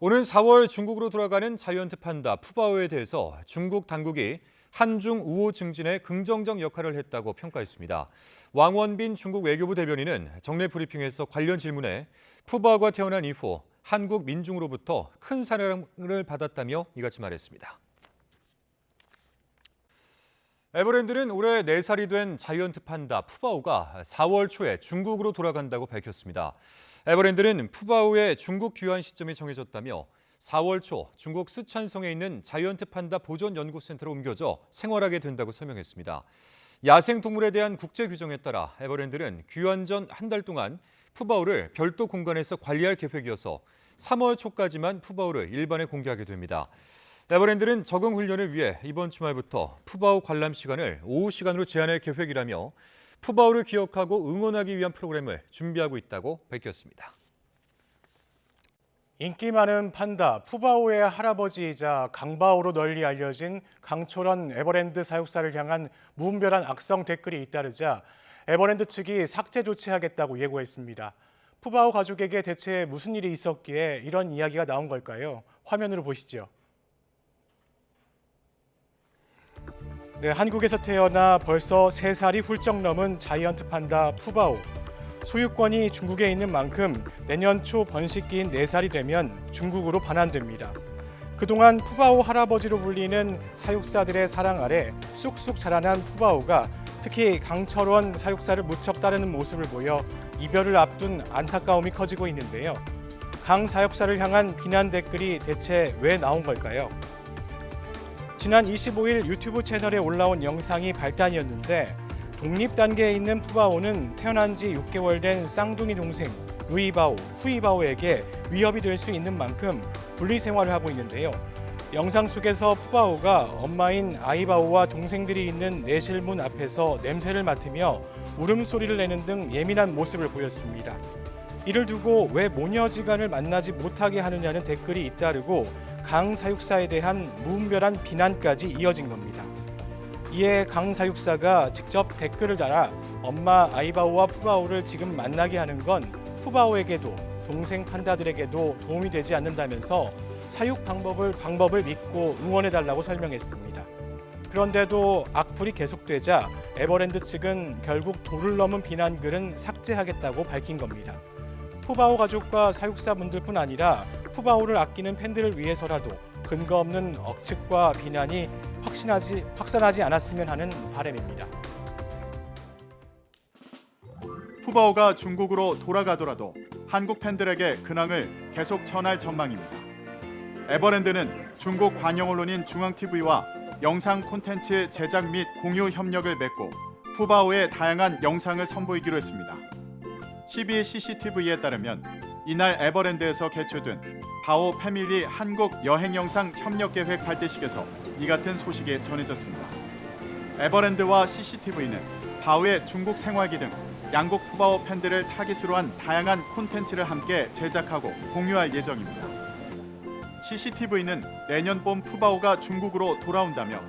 오는 4월 중국으로 돌아가는 자이언트 판다 푸바오에 대해서 중국 당국이 한중 우호 증진에 긍정적 역할을 했다고 평가했습니다. 왕원빈 중국 외교부 대변인은 정례 브리핑에서 관련 질문에 푸바오가 태어난 이후 한국 민중으로부터 큰 사랑을 받았다며 이같이 말했습니다. 에버랜드는 올해 4살이 된 자이언트 판다 푸바오가 4월 초에 중국으로 돌아간다고 밝혔습니다. 에버랜드는 푸바오의 중국 귀환 시점이 정해졌다며 4월 초 중국 쓰촨성에 있는 자이언트 판다 보존 연구센터로 옮겨져 생활하게 된다고 설명했습니다. 야생동물에 대한 국제 규정에 따라 에버랜드는 귀환 전 한 달 동안 푸바오를 별도 공간에서 관리할 계획이어서 3월 초까지만 푸바오를 일반에 공개하게 됩니다. 에버랜드는 적응 훈련을 위해 이번 주말부터 푸바오 관람 시간을 오후 시간으로 제한할 계획이라며 푸바오를 기억하고 응원하기 위한 프로그램을 준비하고 있다고 밝혔습니다. 인기 많은 판다 푸바오의 할아버지이자 강바오로 널리 알려진 강철원 에버랜드 사육사를 향한 무분별한 악성 댓글이 잇따르자 에버랜드 측이 삭제 조치하겠다고 예고했습니다. 푸바오 가족에게 대체 무슨 일이 있었기에 이런 이야기가 나온 걸까요? 화면으로 보시죠. 네, 한국에서 태어나 벌써 3살이 훌쩍 넘은 자이언트 판다 푸바오. 소유권이 중국에 있는 만큼 내년 초 번식기인 4살이 되면 중국으로 반환됩니다. 그동안 푸바오 할아버지로 불리는 사육사들의 사랑 아래 쑥쑥 자라난 푸바오가 특히 강철원 사육사를 무척 따르는 모습을 보여 이별을 앞둔 안타까움이 커지고 있는데요. 강 사육사를 향한 비난 댓글이 대체 왜 나온 걸까요? 지난 25일 유튜브 채널에 올라온 영상이 발단이었는데 독립 단계에 있는 푸바오는 태어난 지 6개월 된 쌍둥이 동생 루이바오, 후이바오에게 위협이 될 수 있는 만큼 분리 생활을 하고 있는데요. 영상 속에서 푸바오가 엄마인 아이바오와 동생들이 있는 내실문 앞에서 냄새를 맡으며 울음소리를 내는 등 예민한 모습을 보였습니다. 이를 두고 왜 모녀지간을 만나지 못하게 하느냐는 댓글이 잇따르고 강 사육사에 대한 무분별한 비난까지 이어진 겁니다. 이에 강 사육사가 직접 댓글을 달아 엄마 아이바오와 푸바오를 지금 만나게 하는 건 푸바오에게도 동생 판다들에게도 도움이 되지 않는다면서 사육 방법을 믿고 응원해달라고 설명했습니다. 그런데도 악플이 계속되자 에버랜드 측은 결국 도를 넘은 비난글은 삭제하겠다고 밝힌 겁니다. 푸바오 가족과 사육사분들뿐 아니라 푸바오를 아끼는 팬들을 위해서라도 근거 없는 억측과 비난이 확산하지 않았으면 하는 바람입니다. 푸바오가 중국으로 돌아가더라도 한국 팬들에게 근황을 계속 전할 전망입니다. 에버랜드는 중국 관영 언론인 중앙TV와 영상 콘텐츠 제작 및 공유 협력을 맺고 푸바오의 다양한 영상을 선보이기로 했습니다. CCTV에 따르면 이날 에버랜드에서 개최된 바오 패밀리 한국 여행 영상 협력 계획 발대식에서 이 같은 소식이 전해졌습니다. 에버랜드와 CCTV는 바오의 중국 생활기 등 양국 푸바오 팬들을 타깃으로 한 다양한 콘텐츠를 함께 제작하고 공유할 예정입니다. CCTV는 내년 봄 푸바오가 중국으로 돌아온다며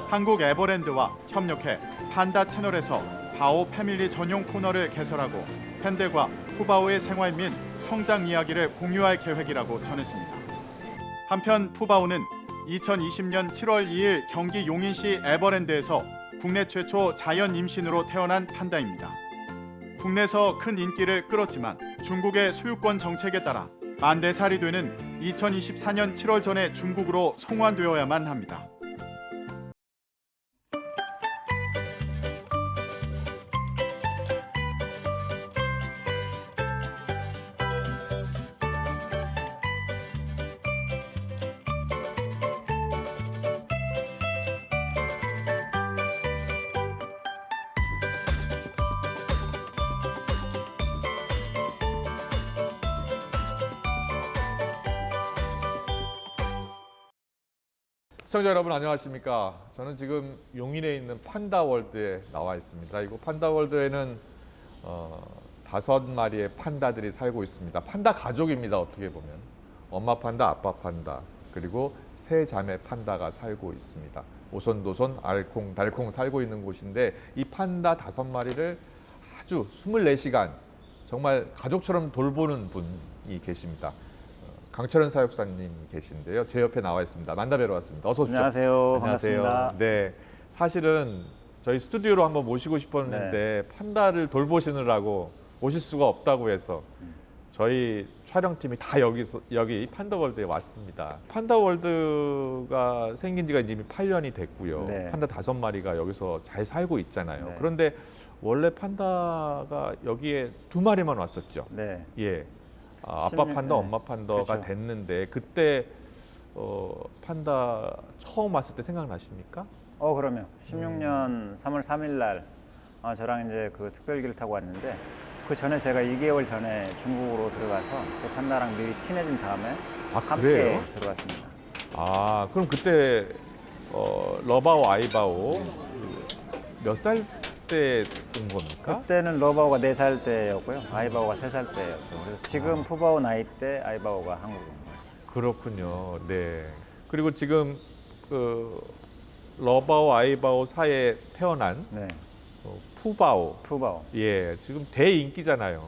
한국 에버랜드와 협력해 판다 채널에서 바오 패밀리 전용 코너를 개설하고 팬들과 푸바오의 생활 및 성장 이야기를 공유할 계획이라고 전했습니다. 한편 푸바오는 2020년 7월 2일 경기 용인시 에버랜드에서 국내 최초 자연 임신으로 태어난 판다입니다. 국내에서 큰 인기를 끌었지만 중국의 소유권 정책에 따라 만 4살이 되는 2024년 7월 전에 중국으로 송환되어야만 합니다. 시청자 여러분 안녕하십니까? 저는 지금 용인에 있는 판다월드에 나와 있습니다. 이곳 판다월드에는 5마리의 판다들이 살고 있습니다. 판다 가족입니다. 어떻게 보면 엄마 판다, 아빠 판다, 그리고 세 자매 판다가 살고 있습니다. 오손도손 알콩달콩 살고 있는 곳인데 이 판다 5마리를 아주 24시간 정말 가족처럼 돌보는 분이 계십니다. 강철현 사육사님 계신데요. 제 옆에 나와 있습니다. 만나 뵈러 왔습니다. 어서 오십시오. 안녕하세요. 반갑습니다. 네, 사실은 저희 스튜디오로 한번 모시고 싶었는데 판다를 돌보시느라고 오실 수가 없다고 해서 저희 촬영팀이 다 여기 판다월드에 왔습니다. 판다월드가 생긴 지가 이미 8년이 됐고요. 네. 판다 5마리가 여기서 잘 살고 있잖아요. 네. 그런데 원래 판다가 여기에 2마리만 왔었죠. 네. 예. 아빠 16, 판다, 네. 엄마 판다가 그렇죠. 됐는데 그때 판다 처음 왔을 때 생각나십니까? 그러면 16년 3월 3일 날 저랑 이제 그 특별기를 타고 왔는데 그 전에 제가 2개월 전에 중국으로 들어가서 그 판다랑 미리 친해진 다음에 아, 함께 그래요? 들어갔습니다. 아, 그럼 그때 러바오, 아이바오 몇 살 때 온 겁니까? 그때는 러바오가 4살 때였고요. 아이바오가 3살 때였고 그래서 지금 푸바오 나이 때 아이바오가 한국에 온 거예요. 그렇군요. 네. 그리고 지금 그 러바오, 아이바오 사이에 태어난 네. 푸바오. 푸바오 예, 지금 대인기잖아요.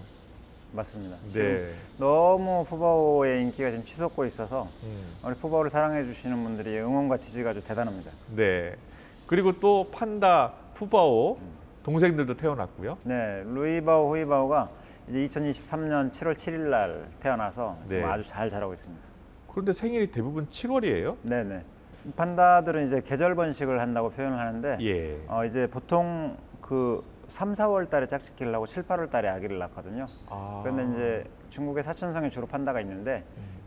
맞습니다. 네. 지금 너무 푸바오의 인기가 지금 치솟고 있어서 음, 우리 푸바오를 사랑해 주시는 분들이 응원과 지지가 아주 대단합니다. 네. 그리고 또 판다 푸바오 동생들도 태어났고요. 네, 루이바오, 후이바오가 이제 2023년 7월 7일 날 태어나서 지금 네. 아주 잘 자라고 있습니다. 그런데 생일이 대부분 7월이에요? 네, 네. 판다들은 이제 계절 번식을 한다고 표현을 하는데 예. 이제 보통 그 3, 4월 달에 짝짓기를 하고 7, 8월 달에 아기를 낳거든요. 아. 그런데 이제 중국의 사천성에 주로 판다가 있는데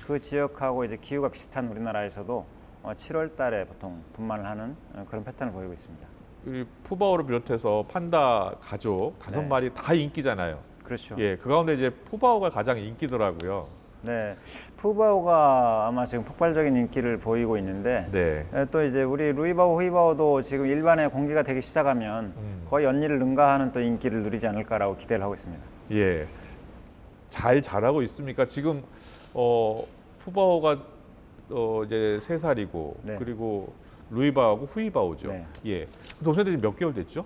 그 지역하고 이제 기후가 비슷한 우리나라에서도 7월 달에 보통 분만을 하는 그런 패턴을 보이고 있습니다. 이 푸바오를 비롯해서 판다 가족 5마리 다 인기잖아요. 그렇죠. 예, 그 가운데 이제 푸바오가 가장 인기더라고요. 네, 푸바오가 아마 지금 폭발적인 인기를 보이고 있는데 네. 또 이제 우리 루이바오, 후이바오도 지금 일반에 공개가 되기 시작하면 거의 연일을 능가하는 또 인기를 누리지 않을까라고 기대를 하고 있습니다. 예. 잘 자라고 있습니까? 지금 푸바오가 이제 3살이고 네. 그리고 루이바오하고 후이바오죠. 네. 예. 동생들이 몇 개월 됐죠?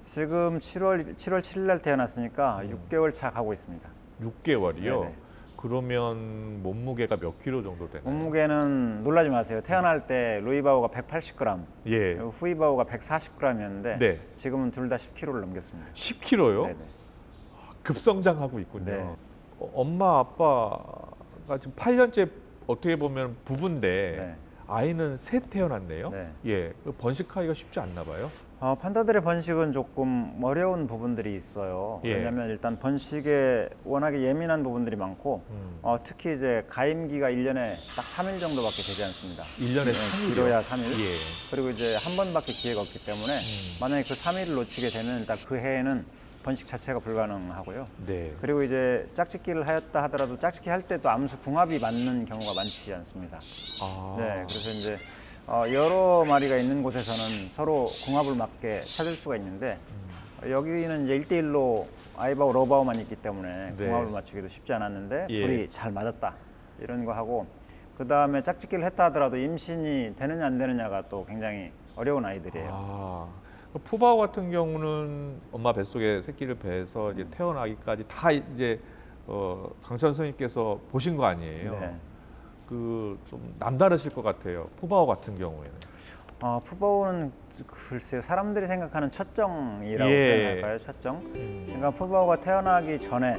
지금 7월 7일 날 태어났으니까 6개월 차 가고 있습니다. 6개월이요. 네네. 그러면 몸무게가 몇 킬로 정도 되나요? 몸무게는 놀라지 마세요. 태어날 때 루이바오가 180g, 예. 후이바오가 140g이었는데 네. 지금은 둘 다 10kg를 넘겼습니다. 10킬로요? 네네. 급성장하고 있군요. 네. 엄마 아빠가 지금 8년째 어떻게 보면 부부인데 네. 아이는 셋 태어났네요. 네. 예, 번식하기가 쉽지 않나 봐요. 판다들의 번식은 조금 어려운 부분들이 있어요. 예. 왜냐하면 일단 번식에 워낙에 예민한 부분들이 많고 특히 이제 가임기가 1년에 딱 3일 정도밖에 되지 않습니다. 1년에 3일이요? 길어야 3일. 예. 그리고 이제 한 번밖에 기회가 없기 때문에 만약에 그 3일을 놓치게 되면 일단 그 해에는 번식 자체가 불가능하고요. 네. 그리고 이제 짝짓기를 하였다 하더라도 짝짓기 할 때 또 암수 궁합이 맞는 경우가 많지 않습니다. 아. 네, 그래서 이제 여러 마리가 있는 곳에서는 서로 궁합을 맞게 찾을 수가 있는데 여기는 이제 1대1로 아이바오, 러바오만 있기 때문에 네. 궁합을 맞추기도 쉽지 않았는데 예. 둘이 잘 맞았다 이런 거 하고 그 다음에 짝짓기를 했다 하더라도 임신이 되느냐 안 되느냐가 또 굉장히 어려운 아이들이에요. 아. 푸바오 같은 경우는 엄마 뱃속에 새끼를 배해서 이제 태어나기까지 다 이제 강천 선생님께서 보신 거 아니에요? 네. 그 좀 남다르실 것 같아요. 푸바오 같은 경우에는. 푸바오는 글쎄요 사람들이 생각하는 첫정이라고 예. 표현할까요? 첫정. 그러니까 푸바오가 태어나기 전에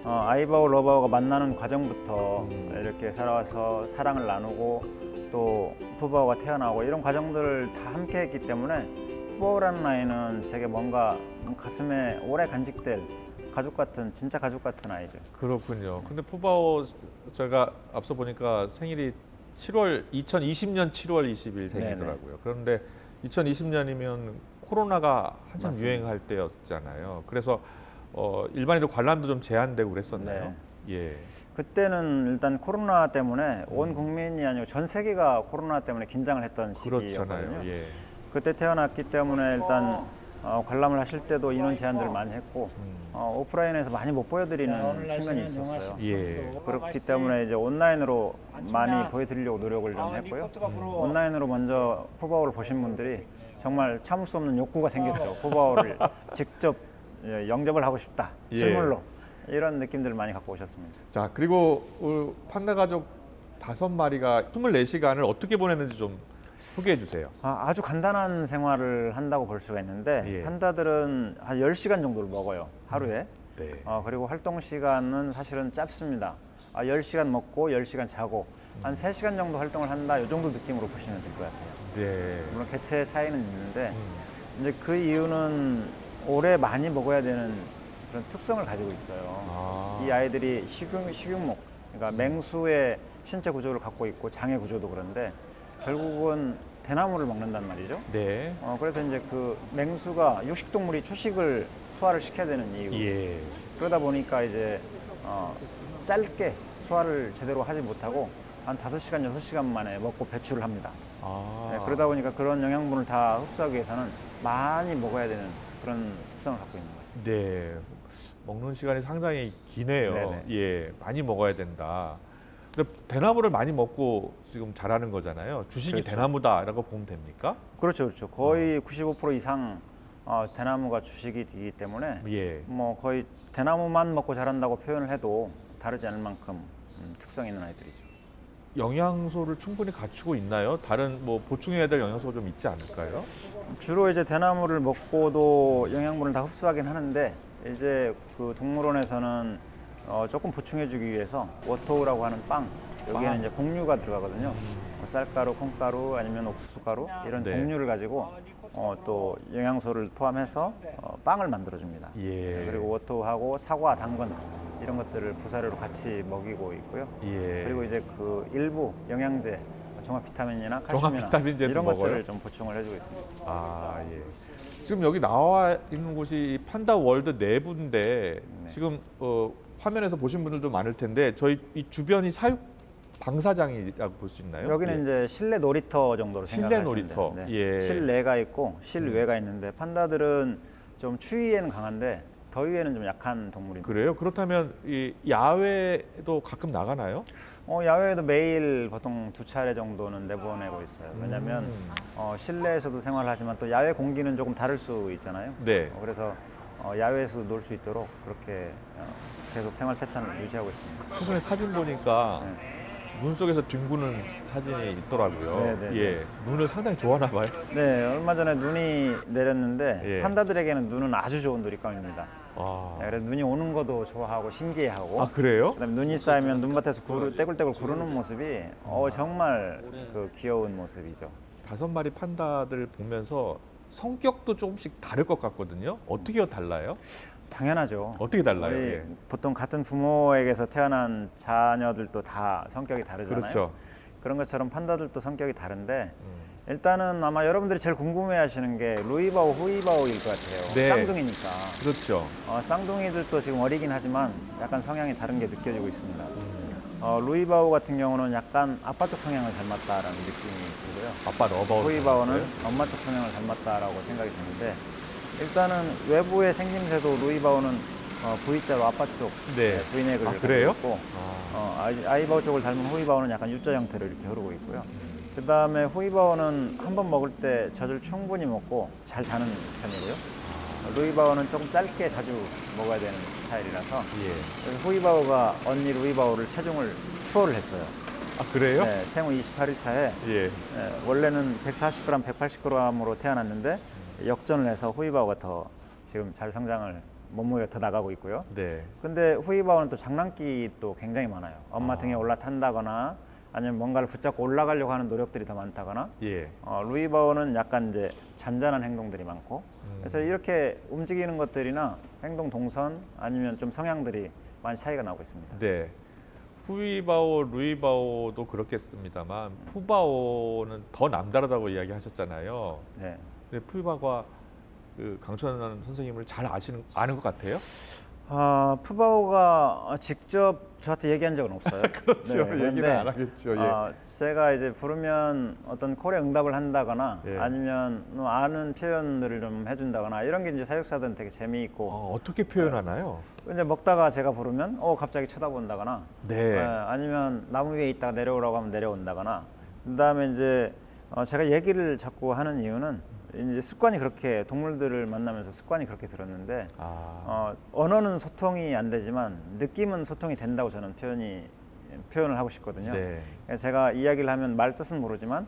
아이바오 러바오가 만나는 과정부터 이렇게 살아와서 사랑을 나누고 또 푸바오가 태어나고 이런 과정들을 다 함께 했기 때문에 푸바오라는 아이는 제게 뭔가 가슴에 오래 간직될 가족 같은, 진짜 가족 같은 아이죠. 그렇군요. 근데 푸바오 제가 앞서 보니까 생일이 2020년 7월 20일 생이더라고요. 그런데 2020년이면 코로나가 한참 맞습니다. 유행할 때였잖아요. 그래서 일반인들 관람도 좀 제한되고 그랬었나요? 예. 그때는 일단 코로나 때문에 온 국민이 아니고 전 세계가 코로나 때문에 긴장을 했던 시기였거든요. 그렇잖아요. 예. 그때 태어났기 때문에 일단 관람을 하실 때도 인원 제한들을 많이 했고 오프라인에서 많이 못 보여드리는 측면이 있었어요. 예. 그렇기 때문에 이제 온라인으로 많이 보여드리려고 노력을 좀 했고요. 온라인으로 먼저 푸바오를 보신 분들이 정말 참을 수 없는 욕구가 생겼죠. 푸바오를 직접 영접을 하고 싶다. 예. 실물로. 이런 느낌들을 많이 갖고 오셨습니다. 자, 그리고 우리 판다 가족 5마리가 24시간을 어떻게 보내는지 좀 소개해 주세요. 아주 간단한 생활을 한다고 볼 수가 있는데 예. 판다들은 한 10시간 정도를 먹어요. 하루에. 네. 그리고 활동 시간은 사실은 짧습니다. 10시간 먹고 10시간 자고 한 3시간 정도 활동을 한다. 이 정도 느낌으로 보시면 될 것 같아요. 네. 물론 개체의 차이는 있는데 이제 그 이유는 오래 많이 먹어야 되는 그런 특성을 가지고 있어요. 이 아이들이 식육목, 그러니까 맹수의 신체 구조를 갖고 있고 장의 구조도 그런데 결국은 대나무를 먹는단 말이죠. 네. 그래서 이제 그 맹수가 육식동물이 초식을 소화를 시켜야 되는 이유. 예. 그러다 보니까 이제 짧게 소화를 제대로 하지 못하고 한 5시간, 6시간 만에 먹고 배출을 합니다. 네, 그러다 보니까 그런 영양분을 다 흡수하기 위해서는 많이 먹어야 되는 그런 습성을 갖고 있는 거예요. 네. 먹는 시간이 상당히 기네요. 네네. 예. 많이 먹어야 된다. 근데 대나무를 많이 먹고 지금 자라는 거잖아요. 주식이 그렇죠. 대나무다라고 보면 됩니까? 그렇죠, 그렇죠. 거의 95% 이상 대나무가 주식이 되기 때문에 예. 뭐 거의 대나무만 먹고 자란다고 표현을 해도 다르지 않을 만큼 특성 있는 아이들이죠. 영양소를 충분히 갖추고 있나요? 다른 뭐 보충해야 될 영양소가 좀 있지 않을까요? 주로 이제 대나무를 먹고도 영양분을 다 흡수하긴 하는데 이제 그 동물원에서는 조금 보충해주기 위해서 워토우라고 하는 빵, 여기에는 이제 곡류가 들어가거든요. 쌀가루, 콩가루 아니면 옥수수가루 이런 네. 곡류를 가지고 또 영양소를 포함해서 빵을 만들어줍니다. 예. 그리고 워토우하고 사과, 당근 이런 것들을 부사료로 같이 먹이고 있고요. 예. 그리고 이제 그 일부 영양제, 종합 비타민이나 종합 칼슘이나 비타민제도 이런 먹어요? 것들을 좀 보충을 해주고 있습니다. 아, 예. 지금 여기 나와 있는 곳이 판다 월드 내부인데 네. 지금 화면에서 보신 분들도 많을 텐데 저희 이 주변이 사육 방사장이라고 볼 수 있나요? 여기는 예. 이제 실내 놀이터 정도로 실내 생각하시면 놀이터. 돼요. 예. 실내가 있고 실외가 있는데 판다들은 좀 추위에는 강한데 더위에는 좀 약한 동물입니다. 그래요? 그렇다면 이 야외도 가끔 나가나요? 야외에도 매일 보통 2차례 정도는 내보내고 있어요. 왜냐하면 실내에서도 생활하지만 또 야외 공기는 조금 다를 수 있잖아요. 네. 그래서 야외에서도 놀 수 있도록 그렇게 계속 생활 패턴을 유지하고 있습니다. 최근에 사진 보니까 네. 눈 속에서 뒹구는 사진이 있더라고요. 네, 네, 예, 눈을 상당히 좋아하나 봐요. 네, 얼마 전에 눈이 내렸는데 예. 판다들에게는 눈은 아주 좋은 놀잇감입니다. 아, 네, 그래서 눈이 오는 것도 좋아하고 신기해하고 아 그래요? 그다음에 눈이 쌓이면 눈밭에서 떼굴떼굴 구르는 모습이 정말 그 귀여운 모습이죠. 5마리 판다들 보면서 성격도 조금씩 다를 것 같거든요. 어떻게 달라요? 당연하죠. 어떻게 달라요? 우리 예. 보통 같은 부모에게서 태어난 자녀들도 다 성격이 다르잖아요. 그렇죠. 그런 것처럼 판다들도 성격이 다른데 일단은 아마 여러분들이 제일 궁금해하시는 게 루이바오, 후이바오일 것 같아요. 네. 쌍둥이니까. 그렇죠. 쌍둥이들도 지금 어리긴 하지만 약간 성향이 다른 게 느껴지고 있습니다. 루이바오 같은 경우는 약간 아빠 쪽 성향을 닮았다라는 느낌이 들고요. 아빠 러버로 후이바오는 닮았어요? 엄마 쪽 성향을 닮았다라고 생각이 드는데 일단은 외부의 생김새도 루이바오는 V자로 아빠 쪽 네. V넥을 아, 가지고 그래요? 있고 아이바오 쪽을 닮은 후이바오는 약간 U자 형태로 이렇게 흐르고 있고요. 그 다음에 후이바오는 한 번 먹을 때 젖을 충분히 먹고 잘 자는 편이고요. 루이바오는 조금 짧게 자주 먹어야 되는 스타일이라서 예. 그래서 후이바오가 언니 루이바오를 체중을 추월을 했어요. 아 그래요? 네, 생후 28일 차에 예. 원래는 140g, 180g으로 태어났는데 역전을 해서 후이바오가 더 지금 잘 성장을 몸무게가 더 나가고 있고요. 네. 근데 후이바오는 또 장난기 또 굉장히 많아요. 엄마 등에 올라탄다거나 아니면 뭔가를 붙잡고 올라가려고 하는 노력들이 더 많다거나 예. 루이바오는 약간 이제 잔잔한 행동들이 많고 그래서 이렇게 움직이는 것들이나 행동 동선 아니면 좀 성향들이 많이 차이가 나고 있습니다. 네. 후이바오, 루이바오도 그렇겠습니다만 푸바오는 더 남다르다고 이야기하셨잖아요. 네. 근데 푸바오가 그 강천원 선생님을 잘 아는 것 같아요. 푸바오가 직접 저한테 얘기한 적은 없어요. 그렇죠. 네, 얘기는 그런데, 안 하겠죠. 예. 제가 이제 부르면 어떤 콜에 응답을 한다거나 예. 아니면 아는 표현들을 좀 해준다거나 이런 게 이제 사육사들은 되게 재미있고 어떻게 표현하나요? 이제 먹다가 제가 부르면 갑자기 쳐다본다거나 네. 아니면 나무 위에 있다가 내려오라고 하면 내려온다거나 그다음에 이제 제가 얘기를 자꾸 하는 이유는 이제 습관이 그렇게 동물들을 만나면서 습관이 그렇게 들었는데 언어는 소통이 안 되지만 느낌은 소통이 된다고 저는 표현을 하고 싶거든요. 네. 제가 이야기를 하면 말 뜻은 모르지만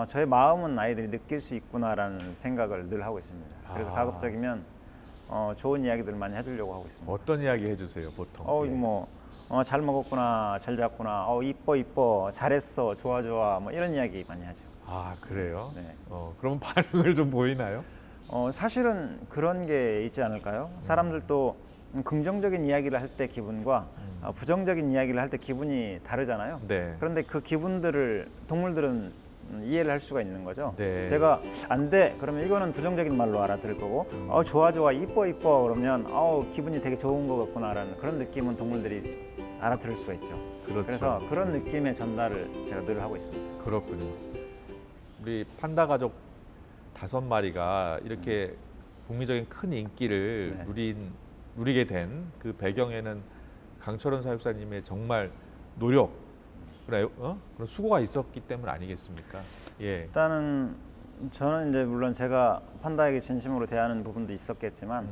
저의 마음은 아이들이 느낄 수 있구나라는 생각을 늘 하고 있습니다. 그래서 가급적이면 좋은 이야기들을 많이 해주려고 하고 있습니다. 어떤 이야기 해주세요, 보통? 잘 먹었구나, 잘 잤구나, 이뻐, 잘했어, 좋아, 뭐 이런 이야기 많이 하죠. 그래요? 네. 그러면 반응을 좀 보이나요? 사실은 그런 게 있지 않을까요? 사람들도 긍정적인 이야기를 할 때 기분과 부정적인 이야기를 할 때 기분이 다르잖아요. 네. 그런데 그 기분들을 동물들은 이해를 할 수가 있는 거죠. 네. 제가 안 돼, 그러면 이거는 부정적인 말로 알아들을 거고 좋아, 이뻐 그러면 기분이 되게 좋은 것 같구나라는 그런 느낌은 동물들이 알아들을 수가 있죠. 그렇죠. 그래서 그런 느낌의 전달을 제가 늘 하고 있습니다. 그렇군요. 우리 판다 가족 5마리가 이렇게 국민적인 큰 인기를 네. 누리게 된 그 배경에는 강철원 사육사님의 정말 노력, 그런 수고가 있었기 때문 아니겠습니까? 예. 일단은 저는 이제 물론 제가 판다에게 진심으로 대하는 부분도 있었겠지만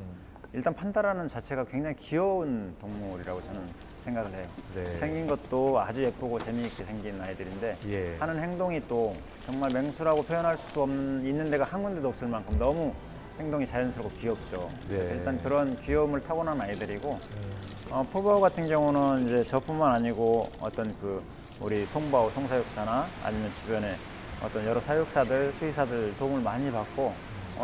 일단 판다라는 자체가 굉장히 귀여운 동물이라고 저는 생각을 해요. 네. 생긴 것도 아주 예쁘고 재미있게 생긴 아이들인데 예. 하는 행동이 또 정말 맹수라고 표현할 수 있는 데가 한 군데도 없을 만큼 너무 행동이 자연스럽고 귀엽죠. 네. 그래서 일단 그런 귀여움을 타고난 아이들이고 푸바오 같은 경우는 이제 저뿐만 아니고 어떤 우리 송바오 송사육사나 아니면 주변에 어떤 여러 사육사들, 수의사들 도움을 많이 받고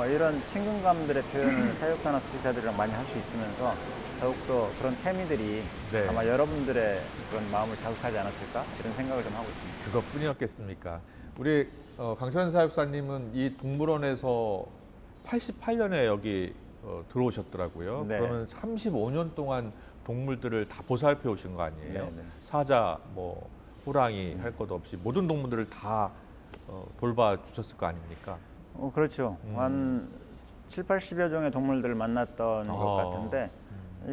이런 친근감들의 표현을 사육사나 수의사들이랑 많이 할 수 있으면서 더욱더 그런 케미들이 네. 아마 여러분들의 그런 마음을 자극하지 않았을까 이런 생각을 좀 하고 있습니다. 그것뿐이었겠습니까? 우리 강철원 사육사님은 이 동물원에서 88년에 여기 들어오셨더라고요. 네. 그러면 35년 동안 동물들을 다 보살펴 오신 거 아니에요? 네, 네. 사자, 호랑이 할 것 없이 모든 동물들을 다 돌봐주셨을 거 아닙니까? 그렇죠. 한 7, 80여 종의 동물들을 만났던 것 같은데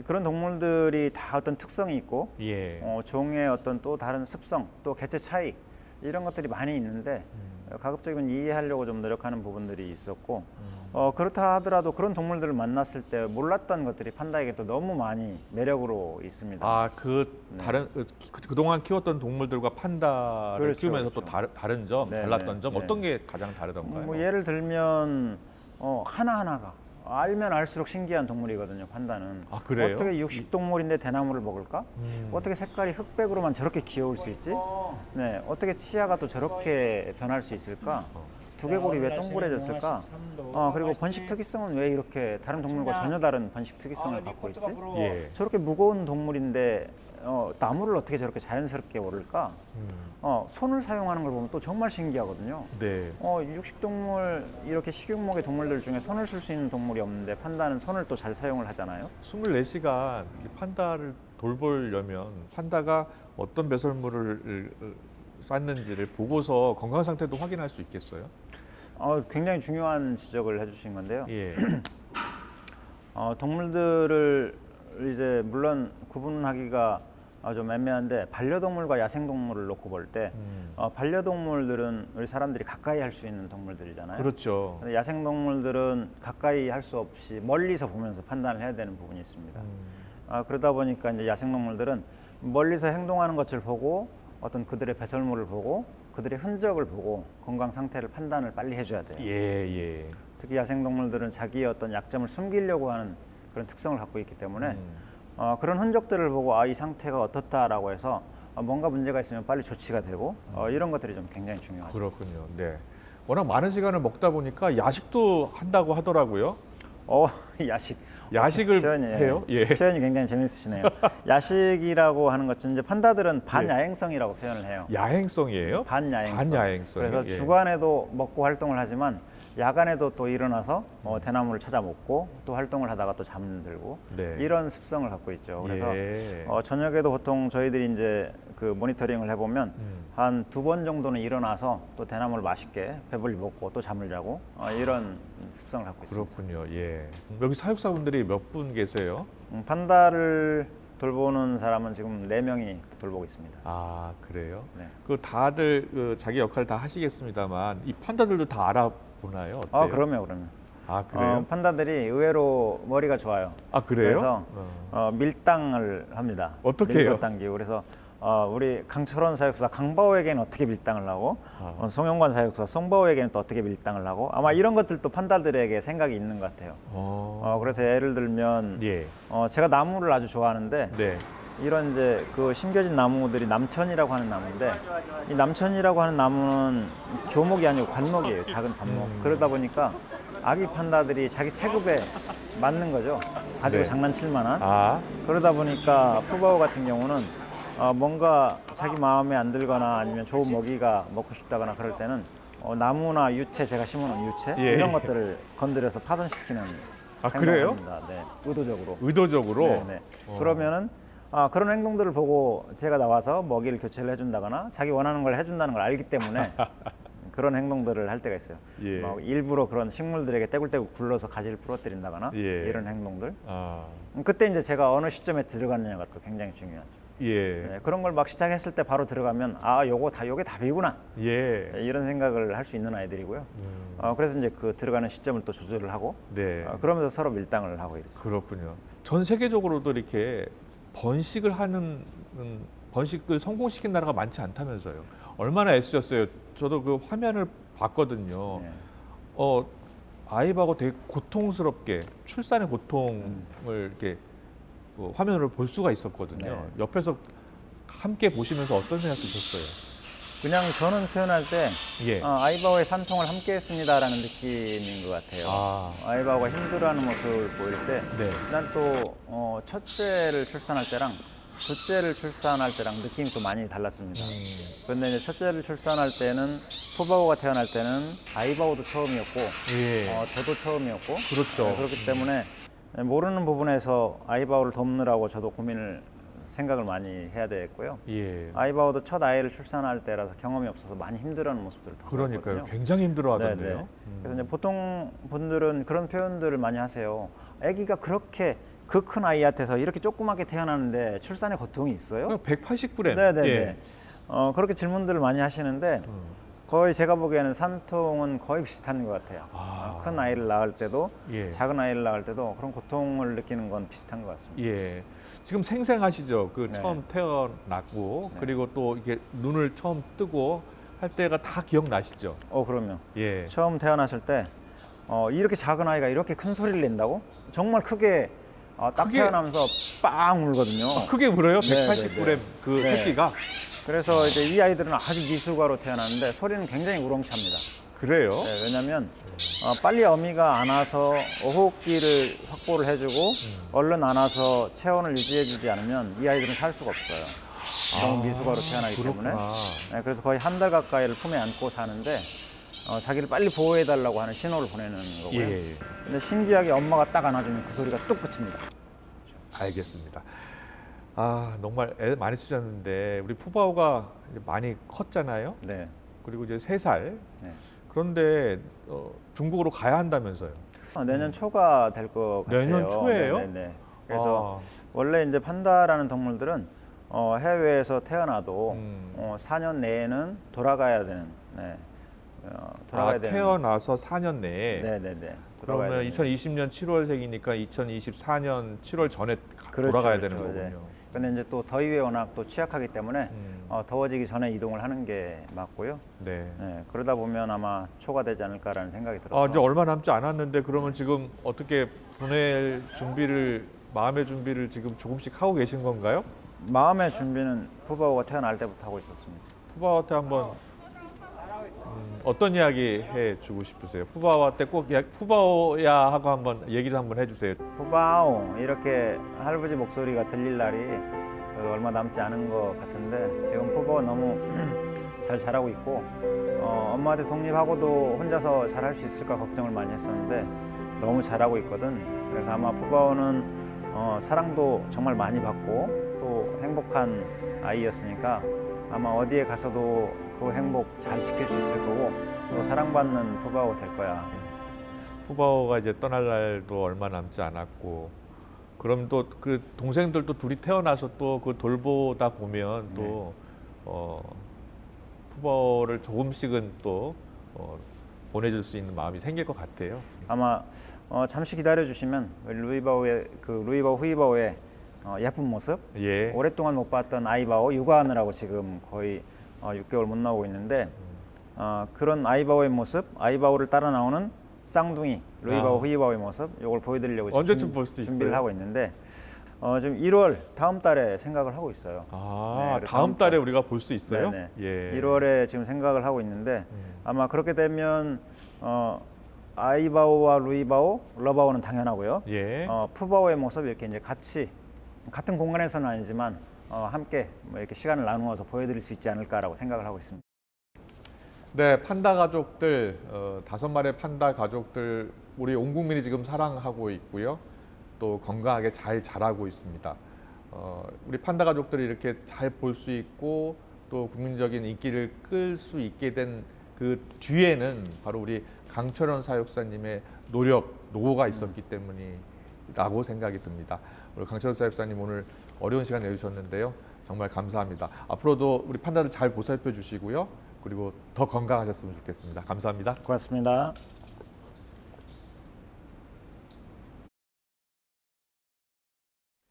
그런 동물들이 다 어떤 특성이 있고 예. 종의 어떤 또 다른 습성, 또 개체 차이 이런 것들이 많이 있는데 가급적이면 이해하려고 좀 노력하는 부분들이 있었고 그렇다 하더라도 그런 동물들을 만났을 때 몰랐던 것들이 판다에게 또 너무 많이 매력으로 있습니다. 다른 그동안 키웠던 동물들과 판다를 그렇죠, 키우면서 그렇죠. 또 다른 점, 네, 달랐던 네, 점 네. 어떤 게 가장 다르던가요? 예를 들면 하나하나가 알면 알수록 신기한 동물이거든요. 판다는. 그래요? 어떻게 육식동물인데 대나무를 먹을까? 어떻게 색깔이 흑백으로만 저렇게 귀여울 수 있지? 네, 어떻게 치아가 또 저렇게 변할 수 있을까? 두개골이 왜 동그래졌을까? 그리고 번식 특이성은 왜 이렇게 다른 동물과 전혀 다른 번식 특이성을 갖고 있지? 예. 저렇게 무거운 동물인데 나무를 어떻게 저렇게 자연스럽게 오를까? 손을 사용하는 걸 보면 또 정말 신기하거든요. 네. 육식동물 이렇게 식육목의 동물들 중에 손을 쓸 수 있는 동물이 없는데 판다는 손을 또 잘 사용을 하잖아요. 24시간 판다를 돌보려면 판다가 어떤 배설물을 쌌는지를 보고서 건강 상태도 확인할 수 있겠어요? 굉장히 중요한 지적을 해주신 건데요. 예. 동물들을 이제 물론 구분하기가 좀 애매한데 반려동물과 야생동물을 놓고 볼 때 반려동물들은 우리 사람들이 가까이 할 수 있는 동물들이잖아요. 그렇죠. 근데 야생동물들은 가까이 할 수 없이 멀리서 보면서 판단을 해야 되는 부분이 있습니다. 그러다 보니까 이제 야생동물들은 멀리서 행동하는 것을 보고 어떤 그들의 배설물을 보고 그들의 흔적을 보고 건강 상태를 판단을 빨리 해줘야 돼요. 예. 특히 야생동물들은 자기의 어떤 약점을 숨기려고 하는 그런 특성을 갖고 있기 때문에 그런 흔적들을 보고 이 상태가 어떻다라고 해서 뭔가 문제가 있으면 빨리 조치가 되고 이런 것들이 좀 굉장히 중요하죠. 그렇군요. 네. 워낙 많은 시간을 먹다 보니까 야식도 한다고 하더라고요. 야식. 야식을 표현이, 해요? 예. 표현이 굉장히 재밌으시네요. 야식이라고 하는 것은 이제 판다들은 반야행성이라고 표현을 해요. 야행성이에요? 반야행성. 반야행성. 그래서 예. 주간에도 먹고 활동을 하지만 야간에도 또 일어나서 대나무를 찾아 먹고 또 활동을 하다가 또 잠들고 네. 이런 습성을 갖고 있죠. 그래서 예. 저녁에도 보통 저희들이 이제 그 모니터링을 해보면 한 2번 정도는 일어나서 또 대나무를 맛있게 배불리 먹고 또 잠을 자고 이런 습성을 갖고 있습니다. 그렇군요. 예. 여기 사육사분들이 몇 분 계세요? 판다를 돌보는 사람은 지금 4명이 돌보고 있습니다. 아, 그래요? 네. 그 다들 자기 역할 다 하시겠습니다만 이 판다들도 다 알아보나요? 어때요? 그럼요. 아, 그래요? 판다들이 의외로 머리가 좋아요. 아, 그래요? 그래서 밀당을 합니다. 어떻게 해요? 밀고 당기고. 그래서 우리 강철원 사육사 강바오에게는 어떻게 밀당을 하고 송영관 사육사 송바오에게는 또 어떻게 밀당을 하고 아마 이런 것들도 판다들에게 생각이 있는 것 같아요. 그래서 예를 들면 예. 제가 나무를 아주 좋아하는데 네. 이런 이제 그 심겨진 나무들이 남천이라고 하는 나무인데 이 남천이라고 하는 나무는 교목이 아니고 관목이에요. 작은 관목. 그러다 보니까 아기 판다들이 자기 체급에 맞는 거죠. 가지고 네. 장난칠 만한. 아, 그러다 보니까 푸바오 같은 경우는 뭔가 자기 마음에 안 들거나 아니면 좋은 먹이가 먹고 싶다거나 그럴 때는 나무나 유채, 제가 심어놓은 유채 예. 이런 것들을 건드려서 파손시키는 아, 행동을 그래요? 합니다. 네, 의도적으로. 의도적으로? 네, 네. 그러면은 그런 행동들을 보고 제가 나와서 먹이를 교체를 해준다거나 자기 원하는 걸 해준다는 걸 알기 때문에 그런 행동들을 할 때가 있어요. 예. 막 일부러 그런 식물들에게 떼굴떼굴 굴러서 가지를 부러뜨린다거나 예. 이런 행동들. 아, 그때 이제 제가 어느 시점에 들어갔느냐가 또 굉장히 중요하죠. 예. 네, 그런 걸 막 시작했을 때 바로 들어가면 요게 답이구나. 예. 네, 이런 생각을 할 수 있는 아이들이고요. 그래서 이제 그 들어가는 시점을 또 조절을 하고 네. 그러면서 서로 밀당을 하고 이러죠. 그렇군요. 전 세계적으로도 이렇게 번식을 성공시킨 나라가 많지 않다면서요. 얼마나 애쓰셨어요. 저도 그 화면을 봤거든요. 네. 아이하고 되게 고통스럽게 출산의 고통을 이렇게 화면으로 볼 수가 있었거든요. 네. 옆에서 함께 보시면서 어떤 생각 드셨어요? 그냥 저는 표현할 때 예. 아이바오의 산통을 함께 했습니다라는 느낌인 것 같아요. 아이바오가 힘들어하는 모습을 보일 때 네. 난 또 첫째를 출산할 때랑 둘째를 출산할 때랑 느낌이 또 많이 달랐습니다. 그런데 이제 첫째를 출산할 때는 푸바오가 태어날 때는 아이바오도 처음이었고 예. 저도 처음이었고 그렇죠. 그렇기 때문에 모르는 부분에서 아이바오를 돕느라고 저도 생각을 많이 해야 되겠고요. 예. 아이바오도 첫 아이를 출산할 때라서 경험이 없어서 많이 힘들어하는 모습들을 그러니까요. 보였거든요. 굉장히 힘들어하던데요. 네네. 그래서 이제 보통 분들은 그런 표현들을 많이 하세요. 아기가 그렇게 그 큰 아이한테서 이렇게 조그맣게 태어나는데 출산에 고통이 있어요? 180g. 네네네. 예. 그렇게 질문들을 많이 하시는데 거의 제가 보기에는 산통은 거의 비슷한 것 같아요. 큰 아이를 낳을 때도 예. 작은 아이를 낳을 때도 그런 고통을 느끼는 건 비슷한 것 같습니다. 예. 지금 생생하시죠. 그 네. 처음 태어났고 네. 그리고 또 이렇게 눈을 처음 뜨고 할 때가 다 기억나시죠? 그럼요. 예. 처음 태어났을 때 이렇게 작은 아이가 이렇게 큰 소리를 낸다고? 정말 크게 딱 크게? 태어나면서 빵 울거든요. 크게 울어요? 네, 180g 네, 네. 그 네. 새끼가? 그래서 이제 이 아이들은 아주 미숙아로 태어나는데 소리는 굉장히 우렁찹니다. 그래요? 네, 왜냐하면 빨리 어미가 안아서 호흡기를 확보를 해주고 얼른 안아서 체온을 유지해주지 않으면 이 아이들은 살 수가 없어요. 너무 미숙아로 태어나기 때문에. 그렇구나. 네, 그래서 거의 한 달 가까이를 품에 안고 사는데 자기를 빨리 보호해달라고 하는 신호를 보내는 거고요. 예. 근데 신기하게 엄마가 딱 안아주면 그 소리가 뚝 그칩니다. 알겠습니다. 정말 애 많이 쓰셨는데 우리 푸바오가 이제 많이 컸잖아요. 네. 그리고 이제 3살. 네. 그런데 중국으로 가야 한다면서요. 내년 초가 될 것 같아요. 내년 초예요? 네네. 그래서 원래 이제 판다라는 동물들은 해외에서 태어나도 4년 내에는 돌아가야 되는. 네. 돌아가야 되는. 태어나서 4년 내에. 네네네. 그러면 되는. 2020년 7월생이니까 2024년 7월 전에 그렇죠, 돌아가야 그렇죠. 되는 네. 거군요. 근데 이제 또 더위에 워낙 또 취약하기 때문에 더워지기 전에 이동을 하는 게 맞고요. 네. 네, 그러다 보면 아마 초가 되지 않을까라는 생각이 들어서. 이제 얼마 남지 않았는데 그러면 지금 어떻게 보낼 마음의 준비를 지금 조금씩 하고 계신 건가요? 마음의 준비는 푸바오가 태어날 때부터 하고 있었습니다. 푸바오한테 한번 어떤 이야기 해주고 싶으세요? 푸바오한테 꼭 푸바오야 하고 한번 얘기를 한번 해주세요. 푸바오 이렇게 할아버지 목소리가 들릴 날이 얼마 남지 않은 것 같은데 지금 푸바오 너무 잘 자라고 있고 엄마한테 독립하고도 혼자서 잘할 수 있을까 걱정을 많이 했었는데 너무 잘하고 있거든. 그래서 아마 푸바오는 사랑도 정말 많이 받고 또 행복한 아이였으니까 아마 어디에 가서도 그 행복 잘 지킬 수 있을 거고 또 사랑받는 푸바오 될 거야. 푸바오가 이제 떠날 날도 얼마 남지 않았고 그럼 또 그 동생들도 둘이 태어나서 또 그 돌보다 보면 또 푸바오를 조금씩은 또 보내줄 수 있는 마음이 생길 것 같아요. 아마 잠시 기다려 주시면 루이바오 후이바오의 예쁜 모습, 예. 오랫동안 못 봤던 아이바오 육아하느라고 지금 거의 6개월 못 나오고 있는데 그런 아이바오의 모습, 아이바오를 따라 나오는 쌍둥이 루이바오 후이바오의 모습 이걸 보여드리려고 지금 언제쯤 볼 수 있어요? 준비를 하고 있는데 지금 1월 다음 달에 생각을 하고 있어요. 네, 다음 달에 우리가 볼 수 있어요? 네네. 예. 1월에 지금 생각을 하고 있는데 아마 그렇게 되면 아이바오와 루이바오, 러바오는 당연하고요. 예. 푸바오의 모습 이렇게 이제 같이 같은 공간에서는 아니지만 함께 뭐 이렇게 시간을 나누어서 보여드릴 수 있지 않을까라고 생각을 하고 있습니다. 네, 판다 가족들 5마리의 판다 가족들 우리 온 국민이 지금 사랑하고 있고요. 또 건강하게 잘 자라고 있습니다. 우리 판다 가족들이 이렇게 잘 볼 수 있고 또 국민적인 인기를 끌 수 있게 된 그 뒤에는 바로 우리 강철원 사육사님의 노력, 노고가 있었기 때문이라고 생각이 듭니다. 우리 강철원 사육사님 오늘 어려운 시간 내주셨는데요. 정말 감사합니다. 앞으로도 우리 판다를 잘 보살펴 주시고요. 그리고 더 건강하셨으면 좋겠습니다. 감사합니다. 고맙습니다.